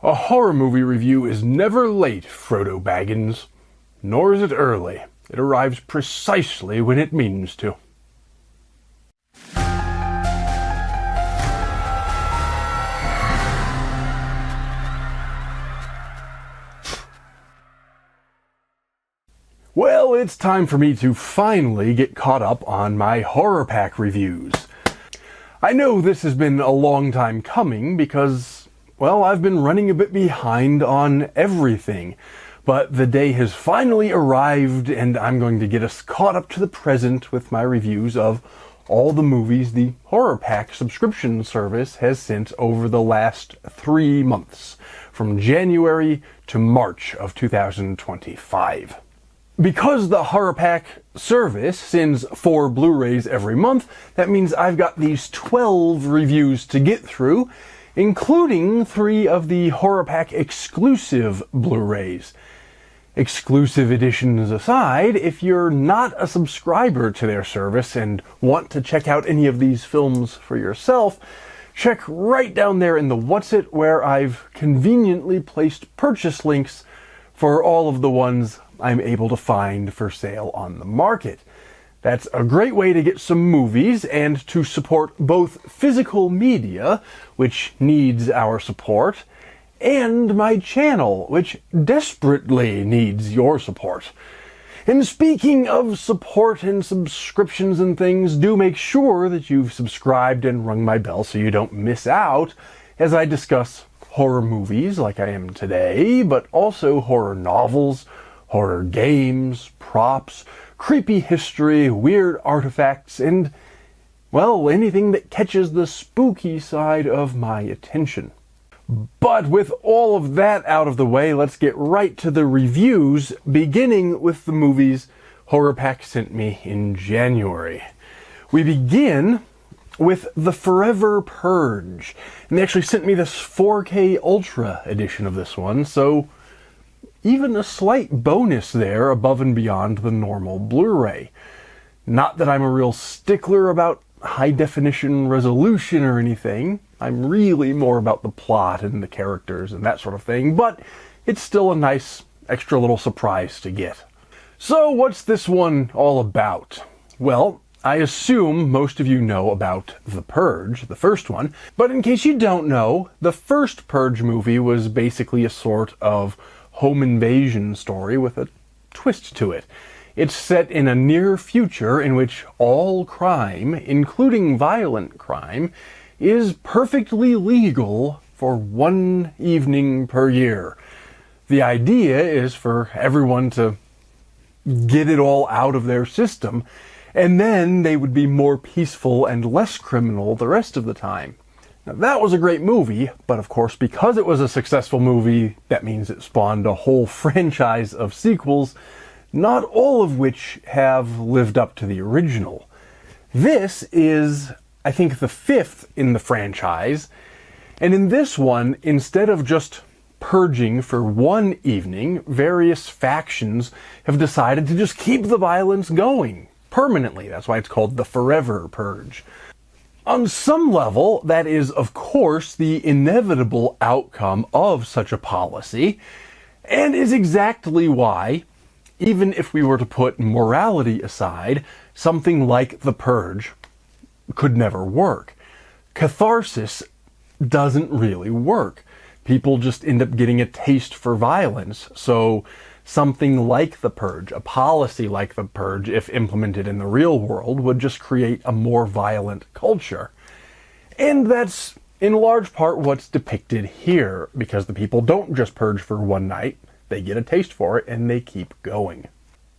A horror movie review is never late, Frodo Baggins. Nor is it early. It arrives precisely when it means to. Well, it's time for me to finally get caught up on my HorrorPack reviews. I know this has been a long time coming because, well, I've been running a bit behind on everything. But the day has finally arrived and I'm going to get us caught up to the present with my reviews of all the movies the HorrorPack subscription service has sent over the last 3 months, from January to March of 2025. Because the HorrorPack service sends 4 Blu-rays every month, that means I've got these 12 reviews to get through, including 3 of the HorrorPack exclusive Blu-rays. Exclusive editions aside, if you're not a subscriber to their service and want to check out any of these films for yourself, check right down there in the What's It, where I've conveniently placed purchase links for all of the ones I'm able to find for sale on the market. That's a great way to get some movies and to support both physical media, which needs our support, and my channel, which desperately needs your support. And speaking of support and subscriptions and things, do make sure that you've subscribed and rung my bell so you don't miss out as I discuss horror movies like I am today, but also horror novels, horror games, props, creepy history, weird artifacts, and, well, anything that catches the spooky side of my attention. But with all of that out of the way, let's get right to the reviews, beginning with the movies HorrorPack sent me in January. We begin with the Forever Purge, and they actually sent me this 4K Ultra edition of this one, so even a slight bonus there above and beyond the normal Blu-ray. Not that I'm a real stickler about high-definition resolution or anything. I'm really more about the plot and the characters and that sort of thing, but it's still a nice extra little surprise to get. So what's this one all about? Well, I assume most of you know about The Purge, the first one, but in case you don't know, the first Purge movie was basically a sort of home invasion story with a twist to it. It's set in a near future in which all crime, including violent crime, is perfectly legal for 1 evening per year. The idea is for everyone to get it all out of their system, and then they would be more peaceful and less criminal the rest of the time. Now, that was a great movie, but of course, because it was a successful movie, that means it spawned a whole franchise of sequels, not all of which have lived up to the original. This is, I think, the 5th in the franchise, and in this one, instead of just purging for 1 evening, various factions have decided to just keep the violence going permanently. That's why it's called the Forever Purge. On some level, that is, of course, the inevitable outcome of such a policy, and is exactly why, even if we were to put morality aside, something like The Purge could never work. Catharsis doesn't really work. People just end up getting a taste for violence, so something like The Purge, a policy like The Purge, if implemented in the real world, would just create a more violent culture. And that's in large part what's depicted here, because the people don't just purge for 1 night, they get a taste for it and they keep going.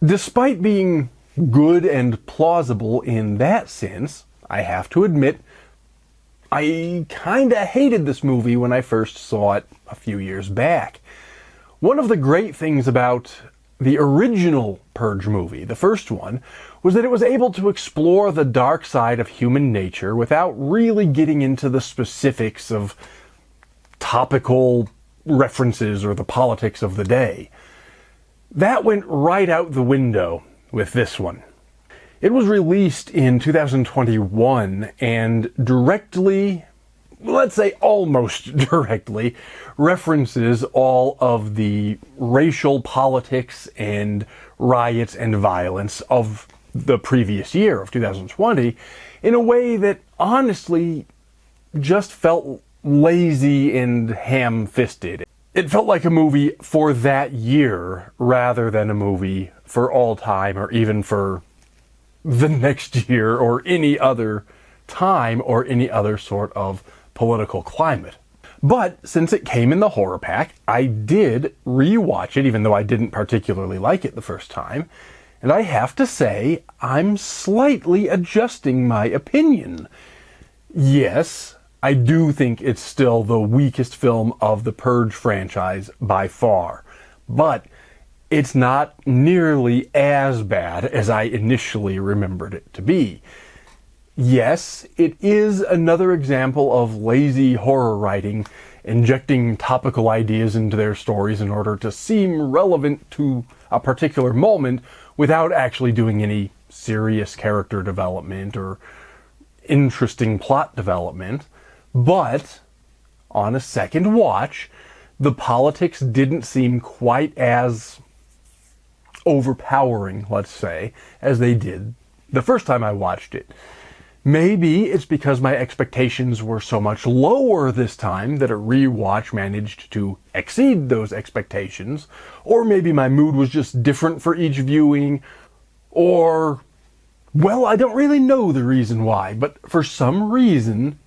Despite being good and plausible in that sense, I have to admit, I kinda hated this movie when I first saw it a few years back. One of the great things about the original Purge movie, the first one, was that it was able to explore the dark side of human nature without really getting into the specifics of topical references or the politics of the day. That went right out the window with this one. It was released in 2021 and directly let's say almost directly, references all of the racial politics and riots and violence of the previous year, of 2020, in a way that honestly just felt lazy and ham-fisted. It felt like a movie for that year rather than a movie for all time or even for the next year or any other time or any other sort of political climate. But since it came in the HorrorPack, I did rewatch it, even though I didn't particularly like it the first time. And I have to say, I'm slightly adjusting my opinion. Yes, I do think it's still the weakest film of the Purge franchise by far. But it's not nearly as bad as I initially remembered it to be. Yes, it is another example of lazy horror writing, injecting topical ideas into their stories in order to seem relevant to a particular moment without actually doing any serious character development or interesting plot development. But on a second watch, the politics didn't seem quite as overpowering, let's say, as they did the first time I watched it. Maybe it's because my expectations were so much lower this time that a rewatch managed to exceed those expectations, or maybe my mood was just different for each viewing, or, well, I don't really know the reason why, but for some reason,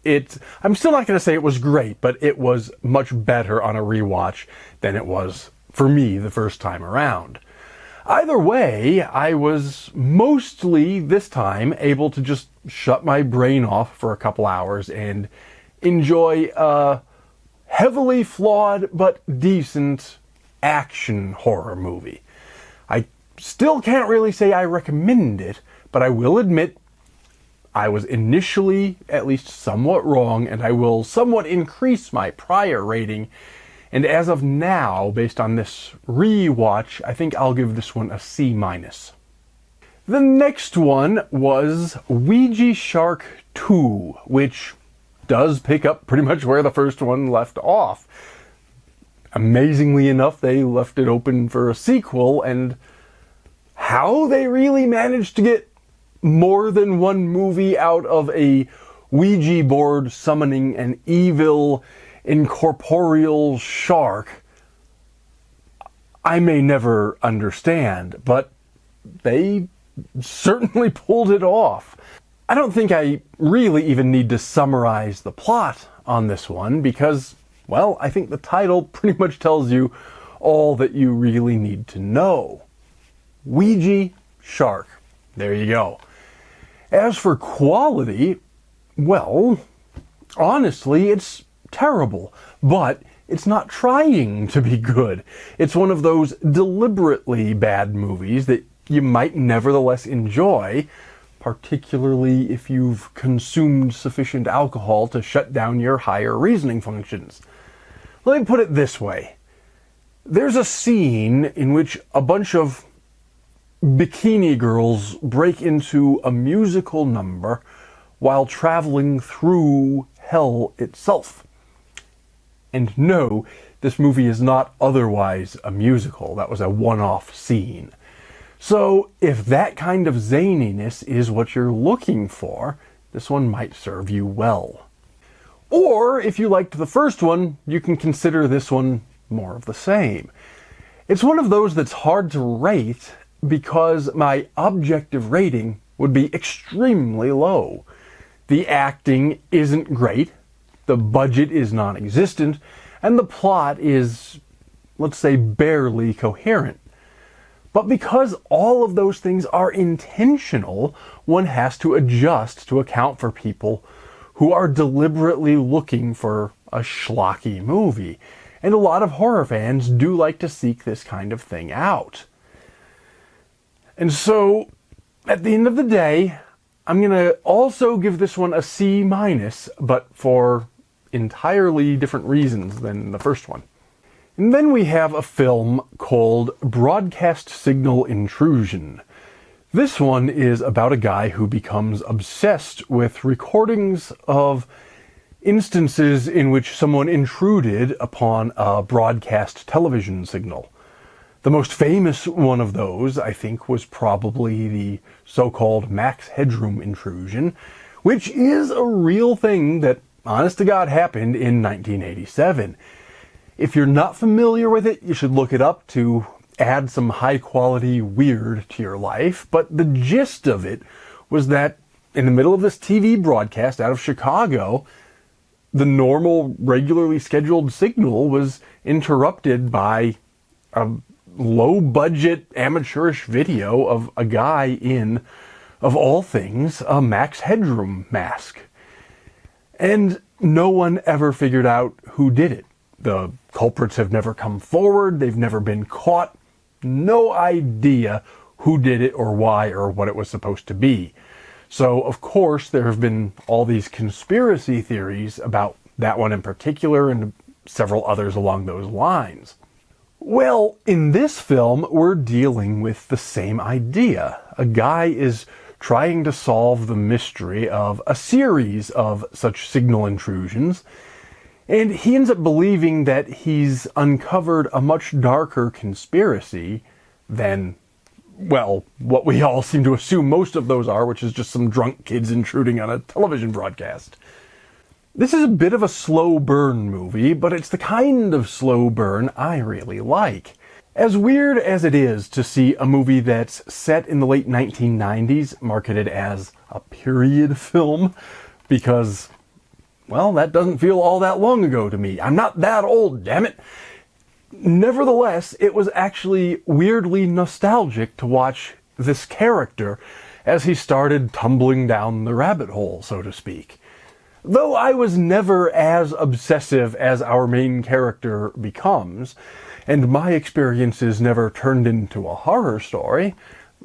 I'm still not going to say it was great, but it was much better on a rewatch than it was for me the first time around. Either way, I was mostly, this time, able to just shut my brain off for a couple hours and enjoy a heavily flawed but decent action horror movie. I still can't really say I recommend it, but I will admit I was initially at least somewhat wrong, and I will somewhat increase my prior rating. And as of now, based on this rewatch, I think I'll give this one a C-. The next one was Ouija Shark 2, which does pick up pretty much where the first one left off. Amazingly enough, they left it open for a sequel, and how they really managed to get more than one movie out of a Ouija board summoning an evil incorporeal shark, I may never understand, but they certainly pulled it off. I don't think I really even need to summarize the plot on this one because, well, I think the title pretty much tells you all that you really need to know. Ouija Shark. There you go. As for quality, well, honestly, it's terrible, but it's not trying to be good. It's one of those deliberately bad movies that you might nevertheless enjoy, particularly if you've consumed sufficient alcohol to shut down your higher reasoning functions. Let me put it this way. There's a scene in which a bunch of bikini girls break into a musical number while traveling through hell itself. And no, this movie is not otherwise a musical. That was a one-off scene. So if that kind of zaniness is what you're looking for, this one might serve you well. Or if you liked the first one, you can consider this one more of the same. It's one of those that's hard to rate because my objective rating would be extremely low. The acting isn't great, the budget is non-existent, and the plot is, let's say, barely coherent. But because all of those things are intentional, one has to adjust to account for people who are deliberately looking for a schlocky movie. And a lot of horror fans do like to seek this kind of thing out. And so, at the end of the day, I'm going to also give this one a C-, but for entirely different reasons than the first one. And then we have a film called Broadcast Signal Intrusion. This one is about a guy who becomes obsessed with recordings of instances in which someone intruded upon a broadcast television signal. The most famous one of those, I think, was probably the so-called max headroom intrusion, which is a real thing that, honest to God, happened in 1987. If you're not familiar with it, you should look it up to add some high-quality weird to your life. But the gist of it was that in the middle of this TV broadcast out of Chicago, the normal, regularly scheduled signal was interrupted by a low-budget, amateurish video of a guy in, of all things, a max headroom mask. And no one ever figured out who did it. The culprits have never come forward, they've never been caught. No idea who did it or why or what it was supposed to be. So, of course, there have been all these conspiracy theories about that one in particular and several others along those lines. Well, in this film, we're dealing with the same idea. A guy is trying to solve the mystery of a series of such signal intrusions, and he ends up believing that he's uncovered a much darker conspiracy than, well, what we all seem to assume most of those are, which is just some drunk kids intruding on a television broadcast. This is a bit of a slow burn movie, but it's the kind of slow burn I really like. As weird as it is to see a movie that's set in the late 1990s marketed as a period film, because, well, that doesn't feel all that long ago to me. I'm not that old, damn it. Nevertheless, it was actually weirdly nostalgic to watch this character as he started tumbling down the rabbit hole, so to speak. Though I was never as obsessive as our main character becomes, and my experiences never turned into a horror story,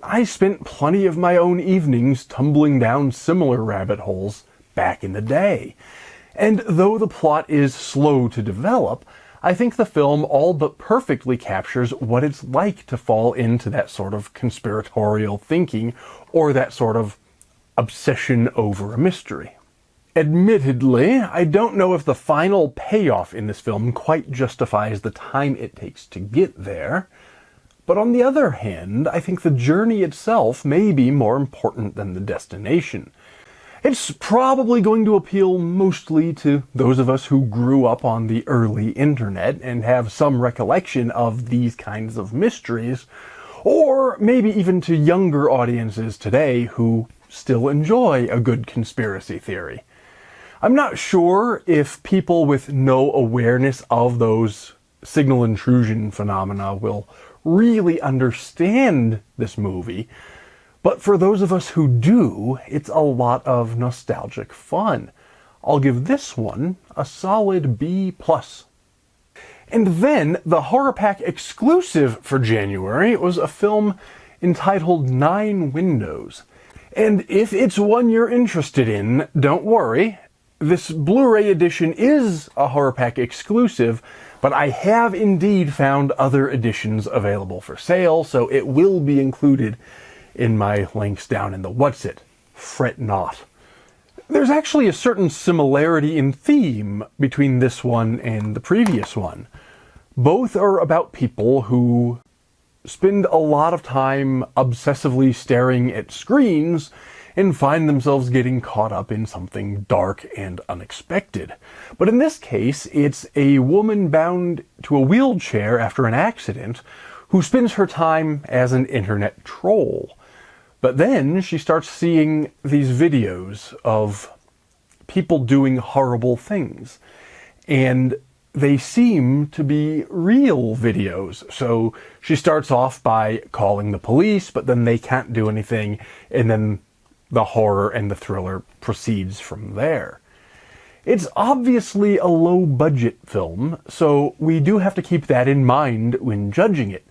I spent plenty of my own evenings tumbling down similar rabbit holes back in the day. And though the plot is slow to develop, I think the film all but perfectly captures what it's like to fall into that sort of conspiratorial thinking or that sort of obsession over a mystery. Admittedly, I don't know if the final payoff in this film quite justifies the time it takes to get there, but on the other hand, I think the journey itself may be more important than the destination. It's probably going to appeal mostly to those of us who grew up on the early internet and have some recollection of these kinds of mysteries, or maybe even to younger audiences today who still enjoy a good conspiracy theory. I'm not sure if people with no awareness of those signal intrusion phenomena will really understand this movie, but for those of us who do, it's a lot of nostalgic fun. I'll give this one a solid B+. And then, the HorrorPack exclusive for January was a film entitled 9 Windows. And if it's one you're interested in, don't worry. This Blu-ray edition is a HorrorPack exclusive, but I have indeed found other editions available for sale, so it will be included in my links down in the What's It. Fret not. There's actually a certain similarity in theme between this one and the previous one. Both are about people who spend a lot of time obsessively staring at screens and find themselves getting caught up in something dark and unexpected. But in this case, it's a woman bound to a wheelchair after an accident who spends her time as an internet troll. But then she starts seeing these videos of people doing horrible things. And they seem to be real videos. So she starts off by calling the police, but then they can't do anything, and then the horror and the thriller proceeds from there. It's obviously a low-budget film, so we do have to keep that in mind when judging it.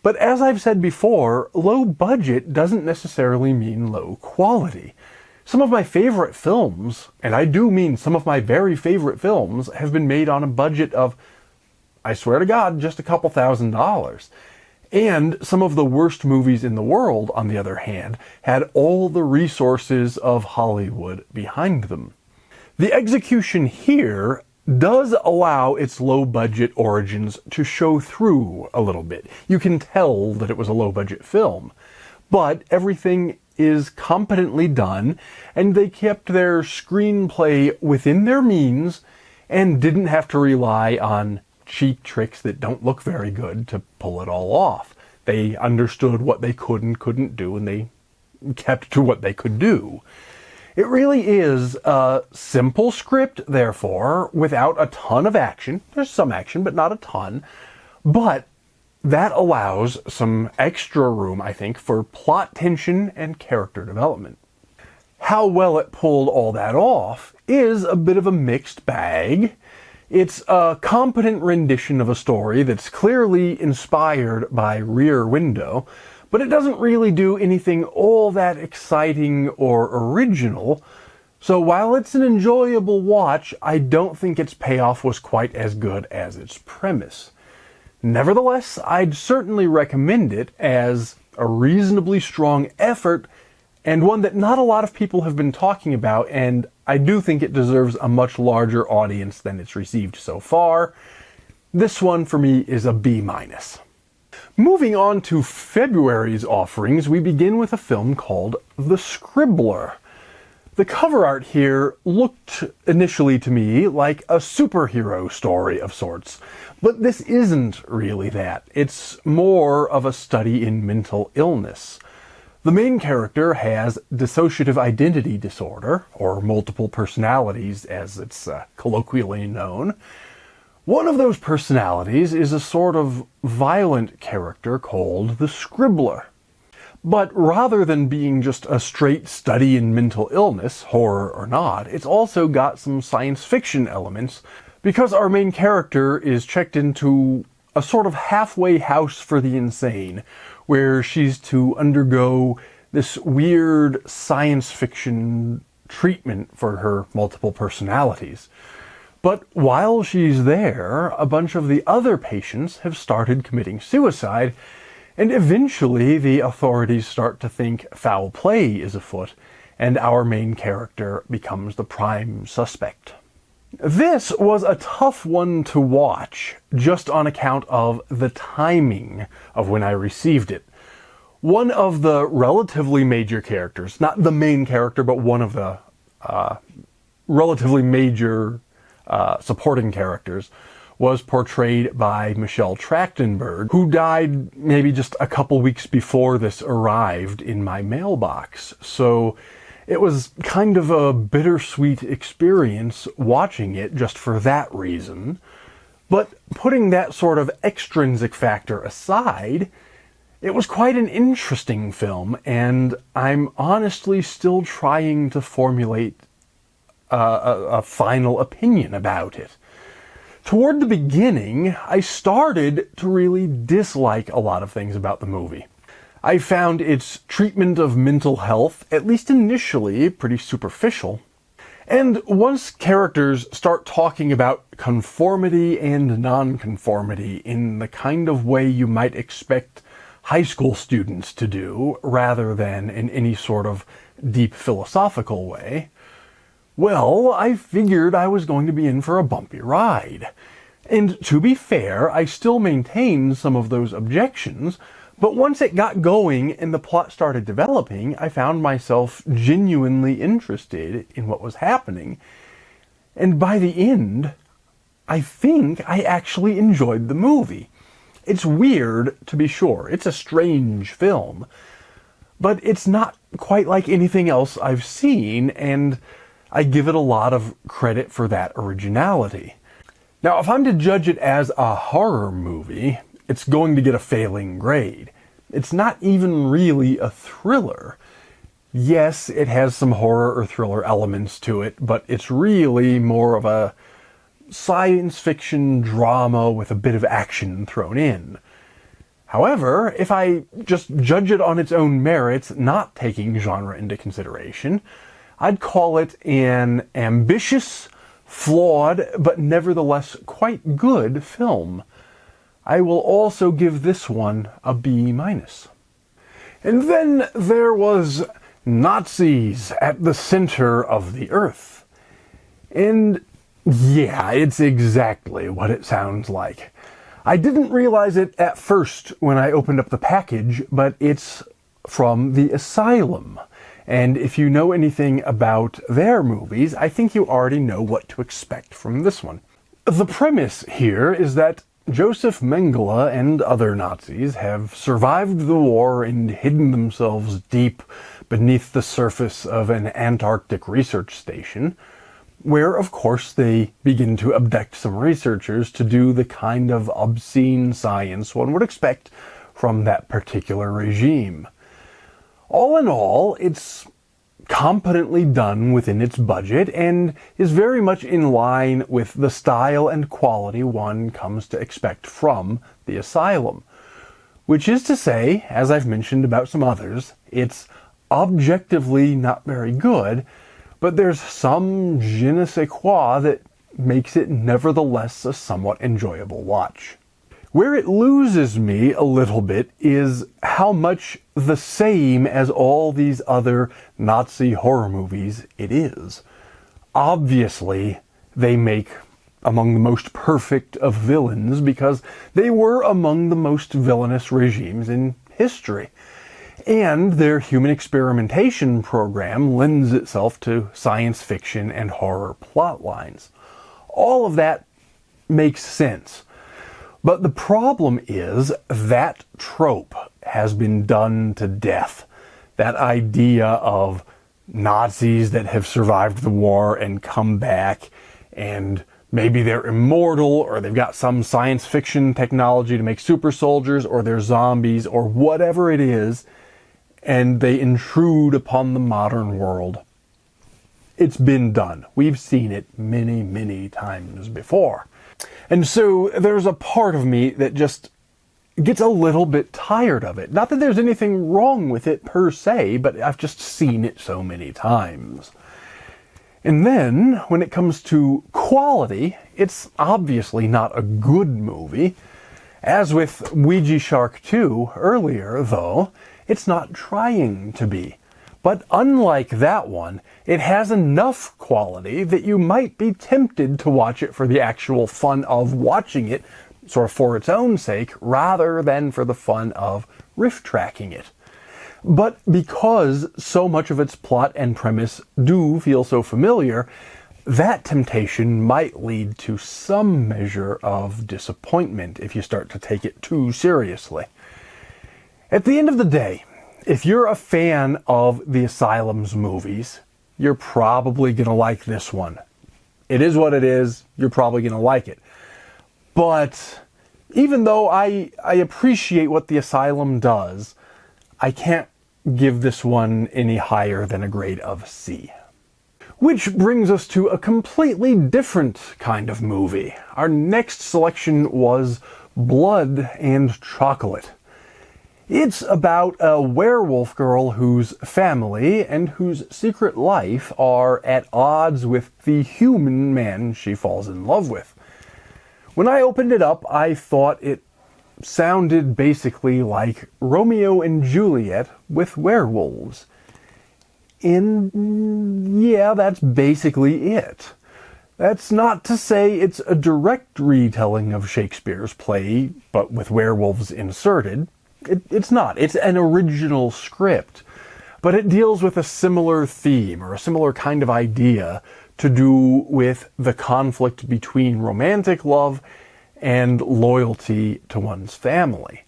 But as I've said before, low budget doesn't necessarily mean low quality. Some of my favorite films, and I do mean some of my very favorite films, have been made on a budget of, I swear to God, just a couple $1,000s. And some of the worst movies in the world, on the other hand, had all the resources of Hollywood behind them. The execution here does allow its low-budget origins to show through a little bit. You can tell that it was a low-budget film, but everything is competently done, and they kept their screenplay within their means and didn't have to rely on cheap tricks that don't look very good to pull it all off. They understood what they could and couldn't do, and they kept to what they could do. It really is a simple script, therefore, without a ton of action. There's some action, but not a ton. But that allows some extra room, I think, for plot tension and character development. How well it pulled all that off is a bit of a mixed bag. It's a competent rendition of a story that's clearly inspired by Rear Window, but it doesn't really do anything all that exciting or original. So while it's an enjoyable watch, I don't think its payoff was quite as good as its premise. Nevertheless, I'd certainly recommend it as a reasonably strong effort, and one that not a lot of people have been talking about, and I do think it deserves a much larger audience than it's received so far. This one, for me, is a B-. Moving on to February's offerings, we begin with a film called The Scribbler. The cover art here looked initially to me like a superhero story of sorts, but this isn't really that. It's more of a study in mental illness. The main character has dissociative identity disorder, or multiple personalities as it's colloquially known. One of those personalities is a sort of violent character called the Scribbler. But rather than being just a straight study in mental illness, horror or not, it's also got some science fiction elements, because our main character is checked into a sort of halfway house for the insane, where she's to undergo this weird science fiction treatment for her multiple personalities. But while she's there, a bunch of the other patients have started committing suicide, and eventually the authorities start to think foul play is afoot, and our main character becomes the prime suspect. This was a tough one to watch, just on account of the timing of when I received it. One of the relatively major characters, not the main character, but one of the relatively major supporting characters, was portrayed by Michelle Trachtenberg, who died maybe just a couple weeks before this arrived in my mailbox. So it was kind of a bittersweet experience watching it just for that reason. But putting that sort of extrinsic factor aside, it was quite an interesting film, and I'm honestly still trying to formulate a final opinion about it. Toward the beginning, I started to really dislike a lot of things about the movie. I found its treatment of mental health, at least initially, pretty superficial. And once characters start talking about conformity and nonconformity in the kind of way you might expect high school students to do, rather than in any sort of deep philosophical way, well, I figured I was going to be in for a bumpy ride. And to be fair, I still maintained some of those objections, but once it got going and the plot started developing, I found myself genuinely interested in what was happening. And by the end, I think I actually enjoyed the movie. It's weird, to be sure. It's a strange film. But it's not quite like anything else I've seen, and I give it a lot of credit for that originality. Now, if I'm to judge it as a horror movie, it's going to get a failing grade. It's not even really a thriller. Yes, it has some horror or thriller elements to it, but it's really more of a science fiction drama with a bit of action thrown in. However, if I just judge it on its own merits, not taking genre into consideration, I'd call it an ambitious, flawed, but nevertheless quite good film. I will also give this one a B-. And then there was Nazis at the Center of the Earth. And yeah, it's exactly what it sounds like. I didn't realize it at first when I opened up the package, but it's from the Asylum. And if you know anything about their movies, I think you already know what to expect from this one. The premise here is that Joseph Mengele and other Nazis have survived the war and hidden themselves deep beneath the surface of an Antarctic research station, where, of course, they begin to abduct some researchers to do the kind of obscene science one would expect from that particular regime. All in all, it's competently done within its budget and is very much in line with the style and quality one comes to expect from the Asylum. Which is to say, as I've mentioned about some others, it's objectively not very good, but there's some je ne sais quoi that makes it nevertheless a somewhat enjoyable watch. Where it loses me a little bit is how much the same as all these other Nazi horror movies it is. Obviously, they make among the most perfect of villains because they were among the most villainous regimes in history. And their human experimentation program lends itself to science fiction and horror plot lines. All of that makes sense. But the problem is that trope has been done to death. That idea of Nazis that have survived the war and come back, and maybe they're immortal, or they've got some science fiction technology to make super soldiers, or they're zombies, or whatever it is, and they intrude upon the modern world. It's been done. We've seen it many, many times before. And so there's a part of me that just gets a little bit tired of it. Not that there's anything wrong with it per se, but I've just seen it so many times. And then, when it comes to quality, it's obviously not a good movie. As with Ouija Shark 2 earlier, though, it's not trying to be. But unlike that one, it has enough quality that you might be tempted to watch it for the actual fun of watching it, sort of for its own sake, rather than for the fun of riff tracking it. But because so much of its plot and premise do feel so familiar, that temptation might lead to some measure of disappointment if you start to take it too seriously. At the end of the day, if you're a fan of the Asylum's movies, you're probably going to like this one. It is what it is. You're probably going to like it. But even though I appreciate what the Asylum does, I can't give this one any higher than a grade of C. Which brings us to a completely different kind of movie. Our next selection was Blood and Chocolate. It's about a werewolf girl whose family and whose secret life are at odds with the human man she falls in love with. When I opened it up, I thought it sounded basically like Romeo and Juliet with werewolves. And yeah, that's basically it. That's not to say it's a direct retelling of Shakespeare's play, but with werewolves inserted. It's not. It's an original script, but it deals with a similar theme or a similar kind of idea to do with the conflict between romantic love and loyalty to one's family.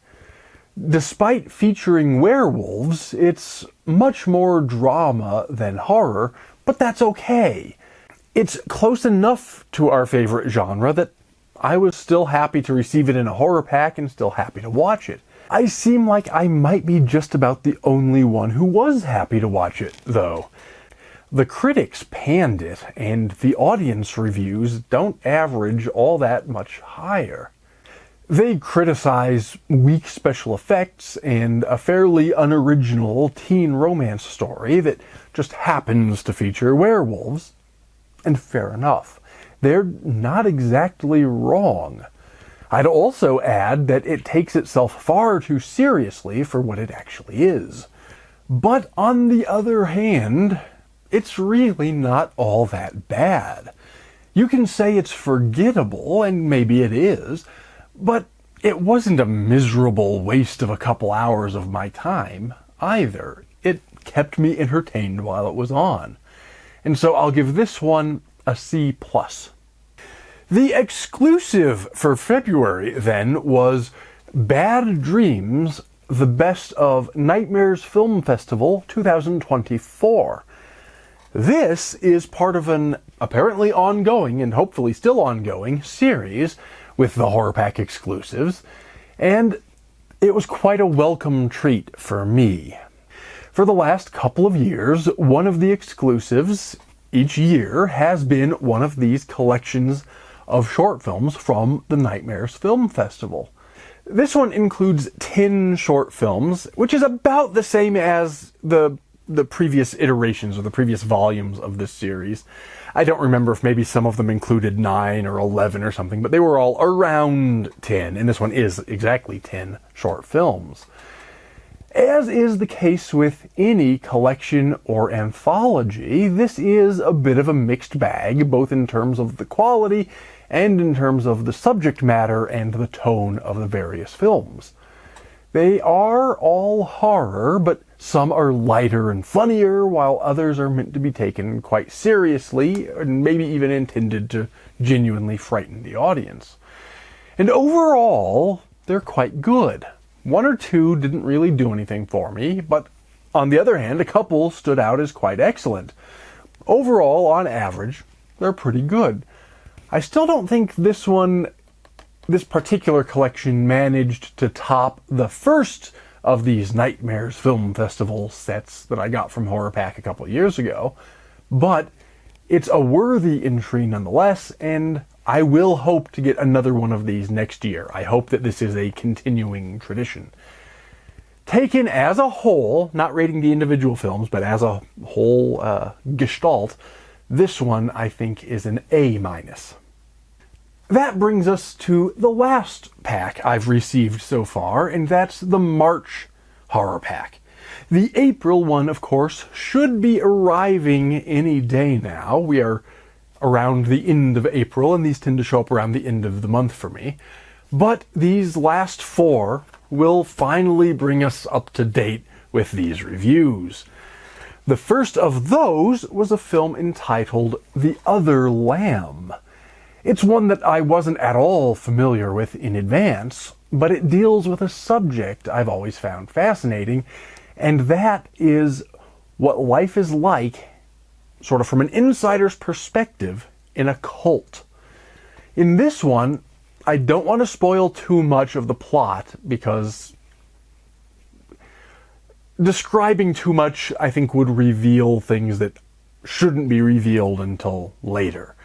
Despite featuring werewolves, it's much more drama than horror, but that's okay. It's close enough to our favorite genre that I was still happy to receive it in a HorrorPack and still happy to watch it. I seem like I might be just about the only one who was happy to watch it, though. The critics panned it, and the audience reviews don't average all that much higher. They criticize weak special effects and a fairly unoriginal teen romance story that just happens to feature werewolves. And fair enough. They're not exactly wrong. I'd also add that it takes itself far too seriously for what it actually is. But on the other hand, it's really not all that bad. You can say it's forgettable, and maybe it is, but it wasn't a miserable waste of a couple hours of my time either. It kept me entertained while it was on. And so I'll give this one a C+. The exclusive for February, then, was Bad Dreams, the Best of Nightmares Film Festival 2024. This is part of an apparently ongoing, and hopefully still ongoing, series with the HorrorPack exclusives, and it was quite a welcome treat for me. For the last couple of years, one of the exclusives each year has been one of these collections of short films from the Nightmares Film Festival. This one includes 10 short films, which is about the same as the previous iterations or the previous volumes of this series. I don't remember if maybe some of them included 9 or 11 or something, but they were all around 10, and this one is exactly 10 short films. As is the case with any collection or anthology, this is a bit of a mixed bag, both in terms of the quality and in terms of the subject matter and the tone of the various films. They are all horror, but some are lighter and funnier, while others are meant to be taken quite seriously, and maybe even intended to genuinely frighten the audience. And overall, they're quite good. One or two didn't really do anything for me, but on the other hand, a couple stood out as quite excellent. Overall, on average, they're pretty good. I still don't think this particular collection managed to top the first of these Nightmares Film Festival sets that I got from HorrorPack a couple of years ago, but it's a worthy entry nonetheless, and I will hope to get another one of these next year. I hope that this is a continuing tradition. Taken as a whole, not rating the individual films, but as a whole gestalt, this one I think is an A-. That brings us to the last pack I've received so far, and that's the March Horror Pack. The April one, of course, should be arriving any day now. We are around the end of April, and these tend to show up around the end of the month for me. But these last 4 will finally bring us up to date with these reviews. The first of those was a film entitled The Other Lamb. It's one that I wasn't at all familiar with in advance, but it deals with a subject I've always found fascinating, and that is what life is like, sort of from an insider's perspective, in a cult. In this one, I don't want to spoil too much of the plot, because describing too much, I think, would reveal things that shouldn't be revealed until later.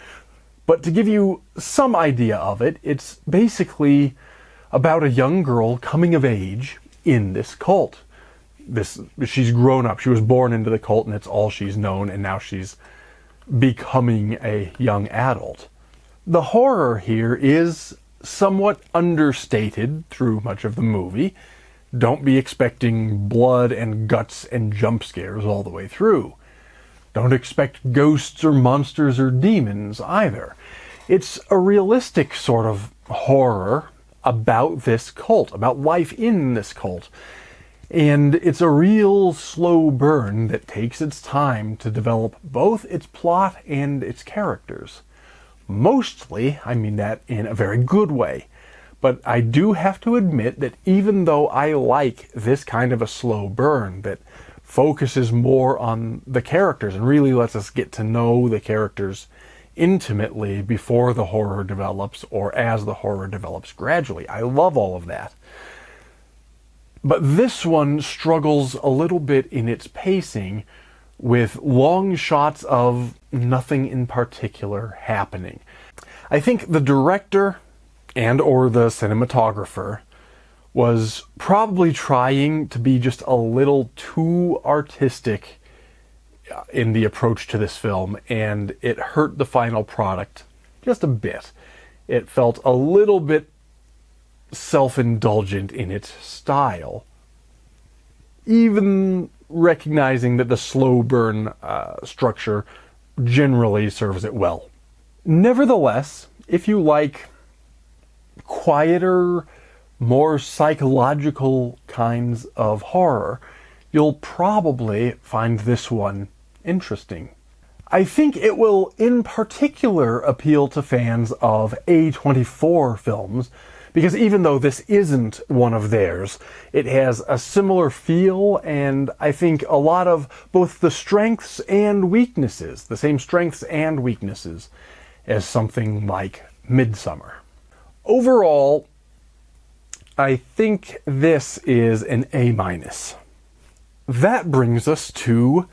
But to give you some idea of it, it's basically about a young girl coming of age in this cult. She's grown up. She was born into the cult, and it's all she's known, and now she's becoming a young adult. The horror here is somewhat understated through much of the movie. Don't be expecting blood and guts and jump scares all the way through. Don't expect ghosts or monsters or demons either. It's a realistic sort of horror about this cult, about life in this cult. And it's a real slow burn that takes its time to develop both its plot and its characters. Mostly, I mean that in a very good way. But I do have to admit that even though I like this kind of a slow burn that focuses more on the characters and really lets us get to know the characters intimately before the horror develops or as the horror develops gradually. I love all of that. But this one struggles a little bit in its pacing with long shots of nothing in particular happening. I think the director and or the cinematographer was probably trying to be just a little too artistic in the approach to this film, and it hurt the final product just a bit. It felt a little bit self-indulgent in its style, even recognizing that the slow burn structure generally serves it well. Nevertheless, if you like quieter, more psychological kinds of horror, you'll probably find this one interesting. I think it will in particular appeal to fans of A24 films, because even though this isn't one of theirs, it has a similar feel, and I think a lot of both the strengths and weaknesses, the same strengths and weaknesses, as something like Midsommar. Overall, I think this is an A-. That brings us to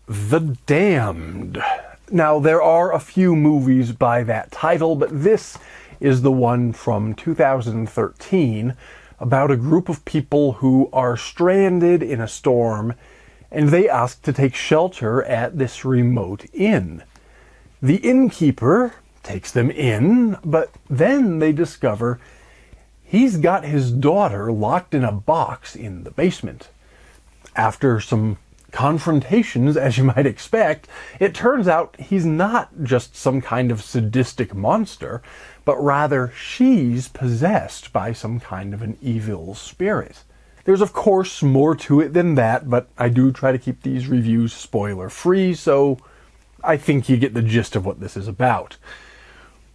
The Damned. Now, there are a few movies by that title, but this is the one from 2013 about a group of people who are stranded in a storm, and they ask to take shelter at this remote inn. The innkeeper takes them in, but then they discover he's got his daughter locked in a box in the basement. After some confrontations, as you might expect, it turns out he's not just some kind of sadistic monster, but rather she's possessed by some kind of an evil spirit. There's of course more to it than that, but I do try to keep these reviews spoiler-free, so I think you get the gist of what this is about.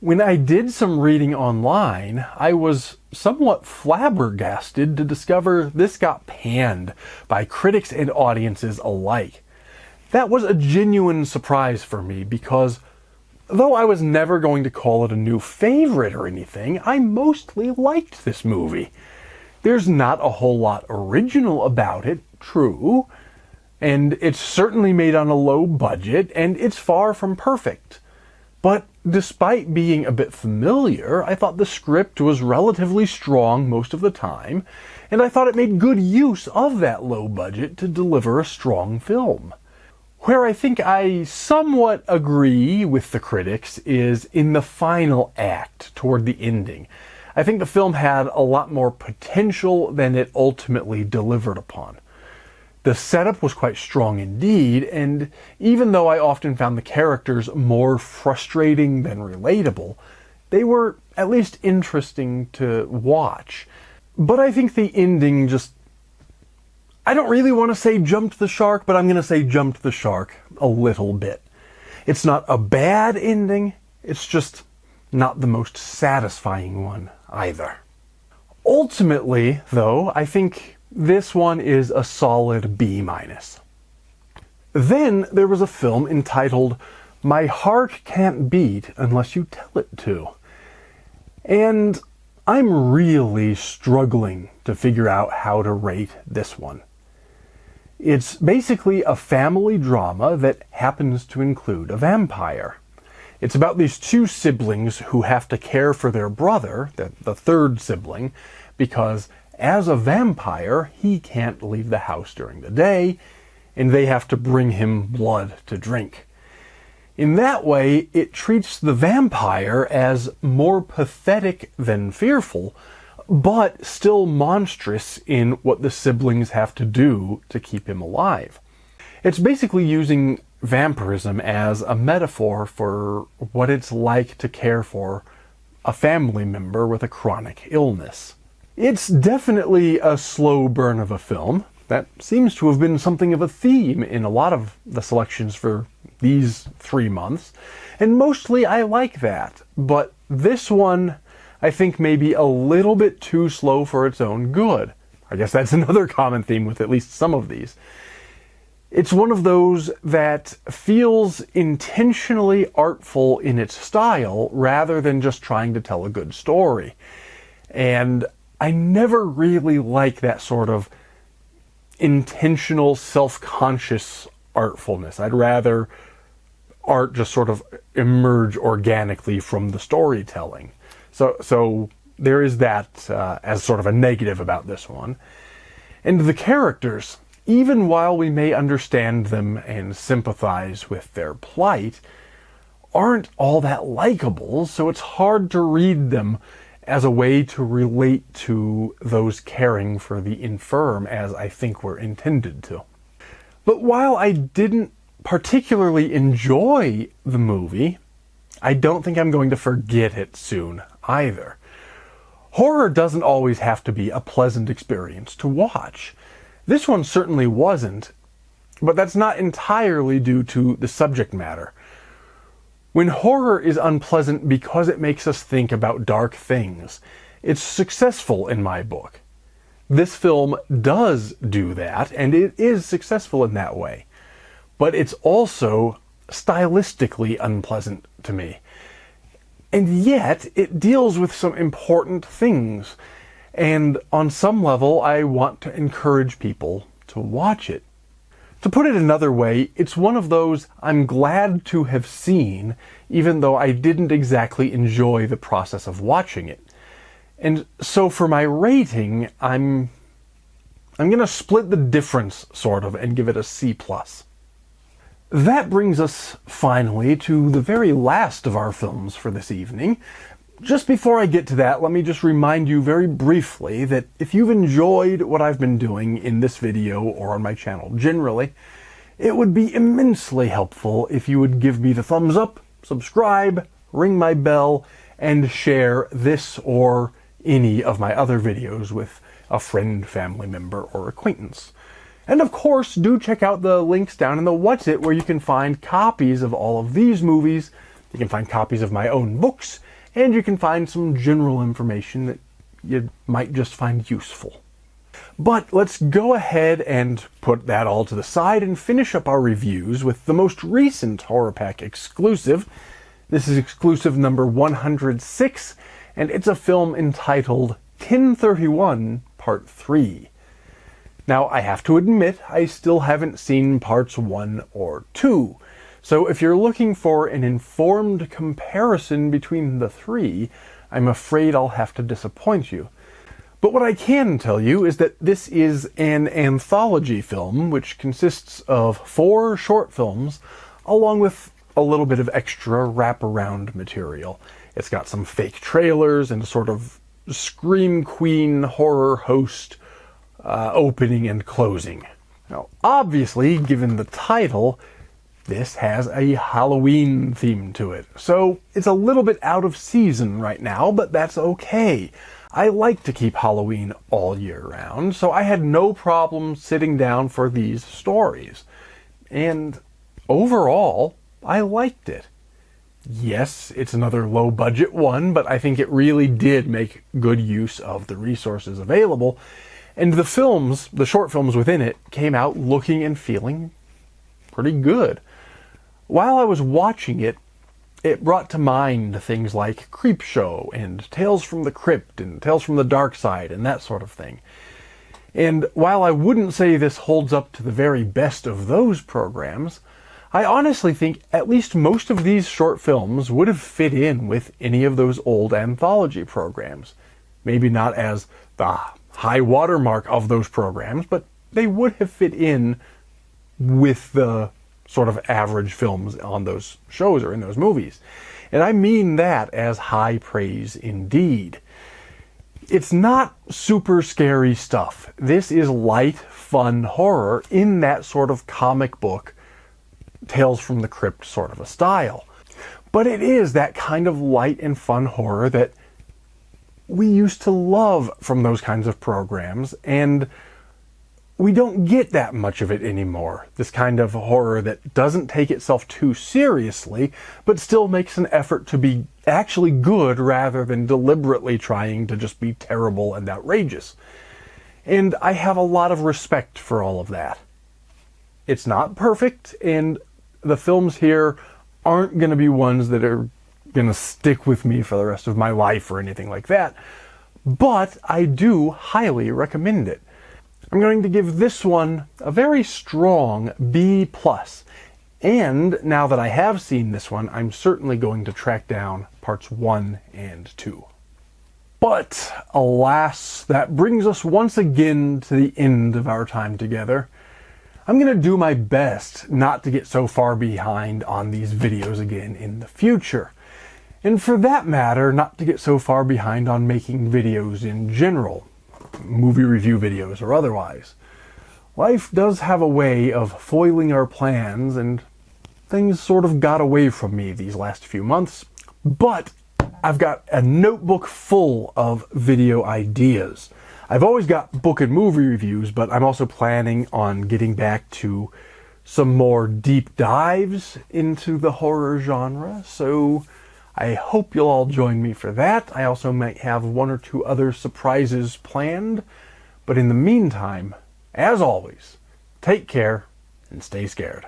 When I did some reading online, I was somewhat flabbergasted to discover this got panned by critics and audiences alike. That was a genuine surprise for me because, though I was never going to call it a new favorite or anything, I mostly liked this movie. There's not a whole lot original about it, true, and it's certainly made on a low budget, and it's far from perfect. But despite being a bit familiar, I thought the script was relatively strong most of the time, and I thought it made good use of that low budget to deliver a strong film. Where I think I somewhat agree with the critics is in the final act, toward the ending. I think the film had a lot more potential than it ultimately delivered upon. The setup was quite strong indeed, and even though I often found the characters more frustrating than relatable, they were at least interesting to watch. But I think the ending just... I don't really want to say jumped the shark, but I'm going to say jumped the shark a little bit. It's not a bad ending, it's just not the most satisfying one either. Ultimately, though, I think this one is a solid B-. Then there was a film entitled My Heart Can't Beat Unless You Tell It To. And I'm really struggling to figure out how to rate this one. It's basically a family drama that happens to include a vampire. It's about these two siblings who have to care for their brother, the third sibling, because as a vampire, he can't leave the house during the day, and they have to bring him blood to drink. In that way, it treats the vampire as more pathetic than fearful, but still monstrous in what the siblings have to do to keep him alive. It's basically using vampirism as a metaphor for what it's like to care for a family member with a chronic illness. It's definitely a slow burn of a film. That seems to have been something of a theme in a lot of the selections for these 3 months, and mostly I like that. But this one, I think, may be a little bit too slow for its own good. I guess that's another common theme with at least some of these. It's one of those that feels intentionally artful in its style rather than just trying to tell a good story. And I never really like that sort of intentional, self-conscious artfulness. I'd rather art just sort of emerge organically from the storytelling. So there is that as sort of a negative about this one. And the characters, even while we may understand them and sympathize with their plight, aren't all that likable, so it's hard to read them as a way to relate to those caring for the infirm as I think we're intended to. But while I didn't particularly enjoy the movie, I don't think I'm going to forget it soon either. Horror doesn't always have to be a pleasant experience to watch. This one certainly wasn't, but that's not entirely due to the subject matter. When horror is unpleasant because it makes us think about dark things, it's successful in my book. This film does do that, and it is successful in that way. But it's also stylistically unpleasant to me. And yet, it deals with some important things. And on some level, I want to encourage people to watch it. To put it another way, it's one of those I'm glad to have seen, even though I didn't exactly enjoy the process of watching it. And so for my rating, I'm going to split the difference, sort of, and give it a C+. That brings us, finally, to the very last of our films for this evening. Just before I get to that, let me just remind you very briefly that if you've enjoyed what I've been doing in this video or on my channel generally, it would be immensely helpful if you would give me the thumbs up, subscribe, ring my bell, and share this or any of my other videos with a friend, family member, or acquaintance. And of course, do check out the links down in the What's It, where you can find copies of all of these movies, you can find copies of my own books, and you can find some general information that you might just find useful. But let's go ahead and put that all to the side and finish up our reviews with the most recent HorrorPack exclusive. This is exclusive number 106, and it's a film entitled 1031 Part 3. Now, I have to admit, I still haven't seen parts 1 or 2. So if you're looking for an informed comparison between the three, I'm afraid I'll have to disappoint you. But what I can tell you is that this is an anthology film, which consists of 4 short films, along with a little bit of extra wraparound material. It's got some fake trailers and a sort of Scream Queen horror host opening and closing. Now, obviously, given the title, this has a Halloween theme to it, so it's a little bit out of season right now, but that's okay. I like to keep Halloween all year round, so I had no problem sitting down for these stories. And overall, I liked it. Yes, it's another low-budget one, but I think it really did make good use of the resources available, and the short films within it, came out looking and feeling pretty good. While I was watching it, it brought to mind things like Creepshow and Tales from the Crypt and Tales from the Dark Side and that sort of thing. And while I wouldn't say this holds up to the very best of those programs, I honestly think at least most of these short films would have fit in with any of those old anthology programs. Maybe not as the high watermark of those programs, but they would have fit in with the sort of average films on those shows or in those movies. And I mean that as high praise indeed. It's not super scary stuff. This is light, fun horror in that sort of comic book, Tales from the Crypt sort of a style. But it is that kind of light and fun horror that we used to love from those kinds of programs, and we don't get that much of it anymore. This kind of horror that doesn't take itself too seriously, but still makes an effort to be actually good rather than deliberately trying to just be terrible and outrageous. And I have a lot of respect for all of that. It's not perfect, and the films here aren't going to be ones that are going to stick with me for the rest of my life or anything like that, but I do highly recommend it. I'm going to give this one a very strong B+. And now that I have seen this one, I'm certainly going to track down parts 1 and 2. But, alas, that brings us once again to the end of our time together. I'm going to do my best not to get so far behind on these videos again in the future. And for that matter, not to get so far behind on making videos in general, movie review videos or otherwise. Life does have a way of foiling our plans, and things sort of got away from me these last few months. But I've got a notebook full of video ideas. I've always got book and movie reviews, but I'm also planning on getting back to some more deep dives into the horror genre, so I hope you'll all join me for that. I also might have one or two other surprises planned, but in the meantime, as always, take care and stay scared.